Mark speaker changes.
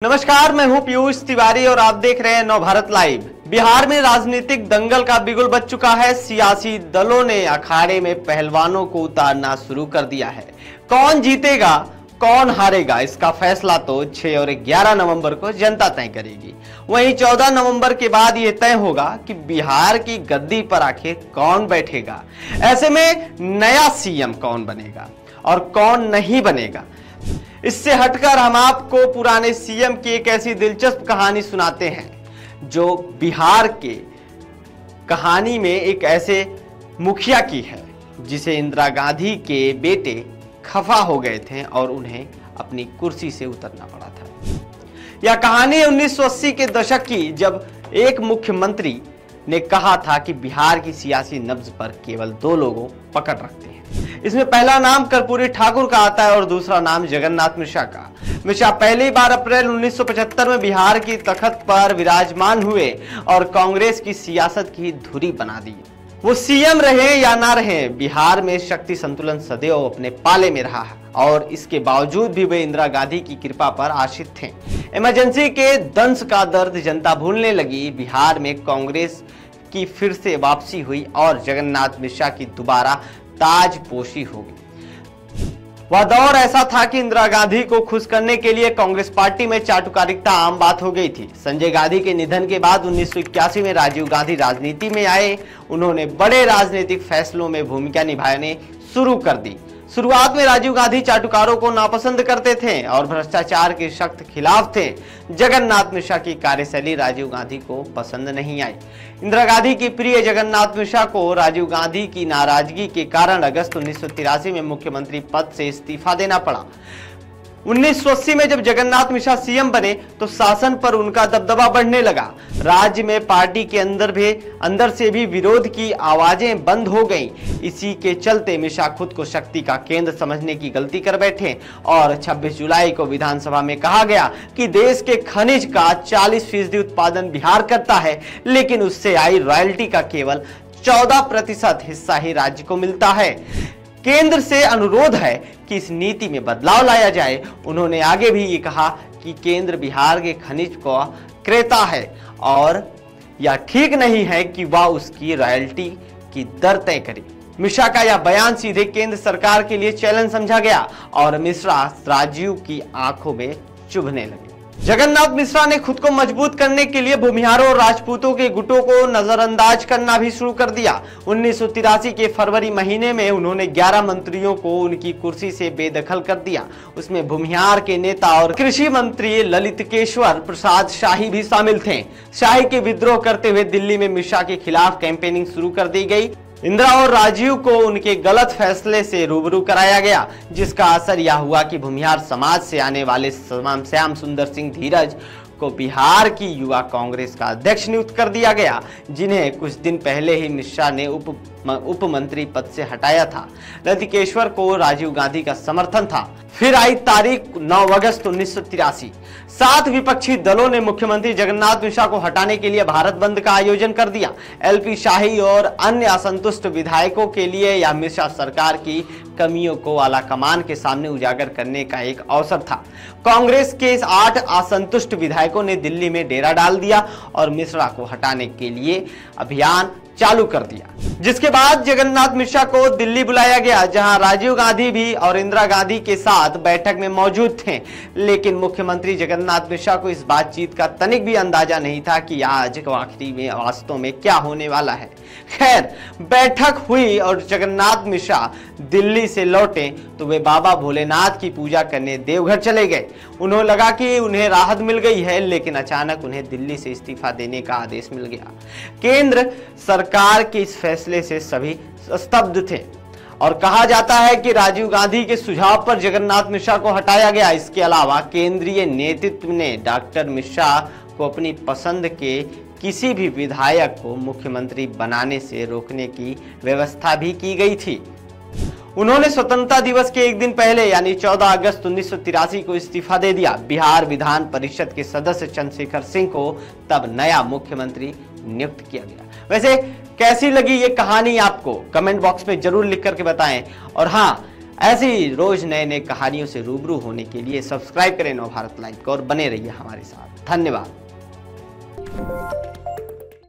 Speaker 1: नमस्कार, मैं हूं पीयूष तिवारी और आप देख रहे हैं नवभारत लाइव। बिहार में राजनीतिक दंगल का बिगुल बज चुका है। सियासी दलों ने अखाड़े में पहलवानों को उतारना शुरू कर दिया है। कौन जीतेगा कौन हारेगा इसका फैसला तो 6 और 11 नवंबर को जनता तय करेगी। वहीं 14 नवंबर के बाद यह तय होगा कि बिहार की गद्दी पर आखिर कौन बैठेगा। ऐसे में नया सीएम कौन बनेगा और कौन नहीं बनेगा, इससे हटकर हम आपको पुराने सीएम की एक ऐसी दिलचस्प कहानी सुनाते हैं जो बिहार के कहानी में एक ऐसे मुखिया की है जिसे इंदिरा गांधी के बेटे खफा हो गए थे और उन्हें अपनी कुर्सी से उतरना पड़ा था। यह कहानी 1980 के दशक की, जब एक मुख्यमंत्री ने कहा था कि बिहार की सियासी नब्ज पर केवल 2 लोगों पकड़ रखते हैं। इसमें पहला नाम कर्पूरी ठाकुर का आता है और दूसरा नाम जगन्नाथ मिश्रा का। मिश्रा पहली बार अप्रैल 1975 में बिहार की तख्त पर विराजमान हुए और कांग्रेस की सियासत की धुरी बना दी। वो सीएम रहे या ना रहे, बिहार में शक्ति संतुलन सदैव अपने पाले में रहा है और इसके बावजूद भी वे इंदिरा गांधी की कृपा पर आश्रित थे। इमरजेंसी के दंश का दर्द जनता भूलने लगी। बिहार में कांग्रेस की फिर से वापसी हुई और जगन्नाथ मिश्रा की दोबारा ताजपोशी होगी। वह दौर ऐसा था कि इंदिरा गांधी को खुश करने के लिए कांग्रेस पार्टी में चाटुकारिता आम बात हो गई थी। संजय गांधी के निधन के बाद 1981 में राजीव गांधी राजनीति में आए। उन्होंने बड़े राजनीतिक फैसलों में भूमिका निभाने शुरू कर दी। शुरुआत में राजीव गांधी चाटुकारों को नापसंद करते थे और भ्रष्टाचार के सख्त खिलाफ थे। जगन्नाथ मिश्रा की कार्यशैली राजीव गांधी को पसंद नहीं आई। इंदिरा गांधी की प्रिय जगन्नाथ मिश्रा को राजीव गांधी की नाराजगी के कारण अगस्त 1983 में मुख्यमंत्री पद से इस्तीफा देना पड़ा। 1980 में जब जगन्नाथ मिश्रा सीएम बने तो शासन पर उनका दबदबा बढ़ने लगा। राज्य में पार्टी के अंदर से भी विरोध की आवाजें बंद हो गईं। इसी के चलते मिश्रा खुद को शक्ति का केंद्र समझने की गलती कर बैठे और 26 जुलाई को विधानसभा में कहा गया कि देश के खनिज का 40% उत्पादन बिहार करता है, लेकिन उससे आई रॉयल्टी का केवल 14% हिस्सा ही राज्य को मिलता है। केंद्र से अनुरोध है कि इस नीति में बदलाव लाया जाए। उन्होंने आगे भी ये कहा कि केंद्र बिहार के खनिज को क्रेता है और यह ठीक नहीं है कि वह उसकी रॉयल्टी की दर तय करे। मिश्रा का यह बयान सीधे केंद्र सरकार के लिए चैलेंज समझा गया और मिश्रा राजीव की आंखों में चुभने लगे। जगन्नाथ मिश्रा ने खुद को मजबूत करने के लिए भूमिहारों और राजपूतों के गुटों को नजरअंदाज करना भी शुरू कर दिया। 1983 के फरवरी महीने में उन्होंने 11 मंत्रियों को उनकी कुर्सी से बेदखल कर दिया। उसमें भूमिहार के नेता और कृषि मंत्री ललितकेश्वर प्रसाद शाही भी शामिल थे। शाही के विद्रोह करते हुए दिल्ली में मिश्रा के खिलाफ कैंपेनिंग शुरू कर दी गई। इंदिरा और राजीव को उनके गलत फैसले से रूबरू कराया गया, जिसका असर यह हुआ कि भूमिहार समाज से आने वाले श्याम सुंदर सिंह धीरज को बिहार की युवा कांग्रेस का अध्यक्ष नियुक्त कर दिया गया, जिन्हें कुछ दिन पहले ही मिश्रा ने उप मंत्री पद से हटाया था। ललितकेश्वर को राजीव गांधी का समर्थन था। फिर आई तारीख 9 अगस्त 1983। 7 विपक्षी दलों ने मुख्यमंत्री जगन्नाथ मिश्रा को हटाने के लिए भारत बंद का आयोजन कर दिया। एलपी शाही और अन्य असंतुष्ट विधायकों के लिए यह मिश्रा सरकार की कमियों को आलाकमान के सामने उजागर करने का एक अवसर था। कांग्रेस के इस 8 असंतुष्ट विधायकों ने दिल्ली में डेरा डाल दिया और मिश्रा को हटाने के लिए अभियान चालू कर दिया, जिसके बाद जगन्नाथ मिश्रा को दिल्ली बुलाया गया, जहां राजीव गांधी भी और इंदिरा गांधी के साथ बैठक में मौजूद थे। लेकिन मुख्यमंत्री जगन्नाथ मिश्रा को इस बातचीत का तनिक भी अंदाजा नहीं था कि आज आखिरी में वास्तव में क्या होने वाला है। खैर, बैठक हुई और जगन्नाथ मिश्रा दिल्ली से लौटे तो वे बाबा भोलेनाथ की पूजा करने देवघर चले गए। उन्हें लगा कि उन्हें राहत मिल गई है, लेकिन अचानक उन्हें दिल्ली से इस्तीफा देने का आदेश मिल गया। केंद्र सरकार के इस फैसले से सभी स्तब्ध थे और कहा जाता है कि राजीव गांधी के सुझाव पर जगन्नाथ मिश्रा को हटाया गया। इसके अलावा केंद्रीय नेतृत्व ने डॉक्टर मिश्रा को अपनी पसंद के किसी भी विधायक को मुख्यमंत्री बनाने से रोकने की व्यवस्था भी की गई थी। उन्होंने स्वतंत्रता दिवस के एक दिन पहले यानी 14 अगस्त 1983 को इस्तीफा दे दिया। बिहार विधान परिषद के सदस्य चंद्रशेखर सिंह को तब नया मुख्यमंत्री नियुक्त किया गया। वैसे कैसी लगी ये कहानी आपको? कमेंट बॉक्स में जरूर लिख करके बताएं। और हाँ, ऐसी ही रोज नए नए कहानियों से रूबरू होने के लिए सब्सक्राइब करें नवभारत लाइव को और बने रहिए हमारे साथ। धन्यवाद।